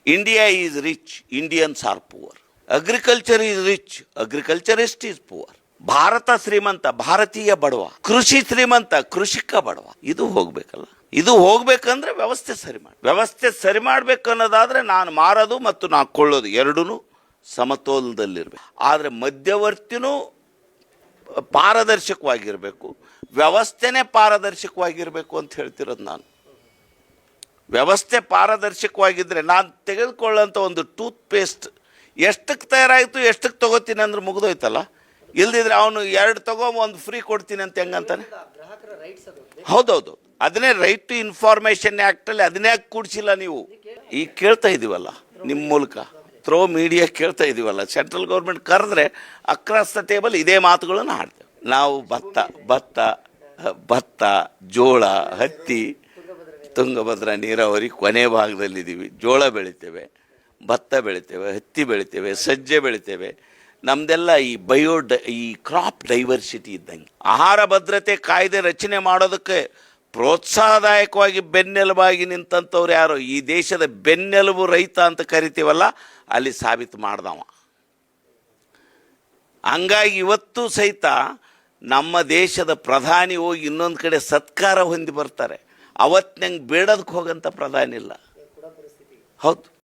India is rich, Indians are poor. Agriculture is rich, agriculturist is poor. Bharat ಶ್ರೀಮಂತ, ಭಾರತೀಯ ಬಡವ. ಕೃಷಿ ಶ್ರೀಮಂತ, ಕೃಷಿಕ ಬಡವ. ಇದು ಹೋಗ್ಬೇಕಲ್ಲ. ಇದು ಹೋಗ್ಬೇಕಂದ್ರೆ ವ್ಯವಸ್ಥೆ ಸರಿ ಮಾಡ್ಬೇಕು ಅನ್ನೋದಾದ್ರೆ ನಾನು ಮಾರೋದು ಮತ್ತು ನಾನು ಕೊಳ್ಳೋದು ಎರಡೂ ಸಮತೋಲನದಲ್ಲಿರ್ಬೇಕು. ಆದರೆ ಮಧ್ಯವರ್ತಿನೂ ಪಾರದರ್ಶಕವಾಗಿರಬೇಕು, ವ್ಯವಸ್ಥೆನೇ ಪಾರದರ್ಶಕವಾಗಿರಬೇಕು ಅಂತ ಹೇಳ್ತಿರೋದು ನಾನು. ವ್ಯವಸ್ಥೆ ಪಾರದರ್ಶಕವಾಗಿದ್ದರೆ ನಾನು ತೆಗೆದುಕೊಳ್ಳೋಂಥ ಒಂದು ಟೂತ್ ಪೇಸ್ಟ್ ಎಷ್ಟಕ್ಕೆ ತಯಾರಾಯಿತು ಎಷ್ಟಕ್ಕೆ ತೊಗೋತೀನಿ ಅಂದ್ರೆ ಮುಗಿದೋಯ್ತಲ್ಲ. ಇಲ್ದಿದ್ರೆ ಅವನು 2 ತಗೋ 1 ಫ್ರೀ ಕೊಡ್ತೀನಿ ಅಂತ ಹೆಂಗಂತಾನೆ. ಹೌದೌದು, ಅದನ್ನೇ ರೈಟ್ ಟು ಇನ್ಫಾರ್ಮೇಷನ್ ಆ್ಯಕ್ಟಲ್ಲಿ ಅದನ್ನೇ ಕೂಡಿಸಿಲ್ಲ ನೀವು. ಈಗ ಕೇಳ್ತಾ ಇದ್ದೀವಲ್ಲ ನಿಮ್ಮ ಮೂಲಕ ಥ್ರೋ ಮೀಡಿಯಾ ಕೇಳ್ತಾ ಇದ್ದೀವಲ್ಲ, ಸೆಂಟ್ರಲ್ ಗೌರ್ಮೆಂಟ್ ಕರೆದ್ರೆ ಅಕ್ರಾಸ್ ದ ಟೇಬಲ್ ಇದೇ ಮಾತುಗಳನ್ನು ಆಡ್ತೇವೆ ನಾವು. ಭತ್ತ, ಜೋಳ, ಹತ್ತಿ, ತುಂಗಭದ್ರಾ ನೀರಾವರಿ ಕೊನೆ ಭಾಗದಲ್ಲಿದ್ದೀವಿ. ಜೋಳ ಬೆಳಿತೇವೆ, ಭತ್ತ ಬೆಳಿತೇವೆ, ಹತ್ತಿ ಬೆಳಿತೇವೆ, ಸಜ್ಜೆ ಬೆಳಿತೇವೆ. ನಮ್ಮದೆಲ್ಲ ಈ ಕ್ರಾಪ್ ಡೈವರ್ಸಿಟಿ ಇದ್ದಂಗೆ. ಆಹಾರ ಭದ್ರತೆ ಕಾಯ್ದೆ ರಚನೆ ಮಾಡೋದಕ್ಕೆ ಪ್ರೋತ್ಸಾಹದಾಯಕವಾಗಿ ಬೆನ್ನೆಲುಬಾಗಿ ನಿಂತಂಥವ್ರು ಯಾರು, ಈ ದೇಶದ ಬೆನ್ನೆಲುಬು ರೈತ ಅಂತ ಕರಿತೀವಲ್ಲ, ಅಲ್ಲಿ ಸಾಬೀತು ಮಾಡ್ದವ. ಹಂಗಾಗಿ ಇವತ್ತು ಸಹಿತ ನಮ್ಮ ದೇಶದ ಪ್ರಧಾನಿ ಹೋಗಿ ಇನ್ನೊಂದು ಕಡೆ ಸತ್ಕಾರ ಹೊಂದಿ ಬರ್ತಾರೆ. ಅವತ್ತಿನಂಗೆ ಬೇಡೋದಕ್ಕೆ ಹೋಗಂಥ ಪ್ರಧಾನಿ ಇಲ್ಲ. ಹೌದು.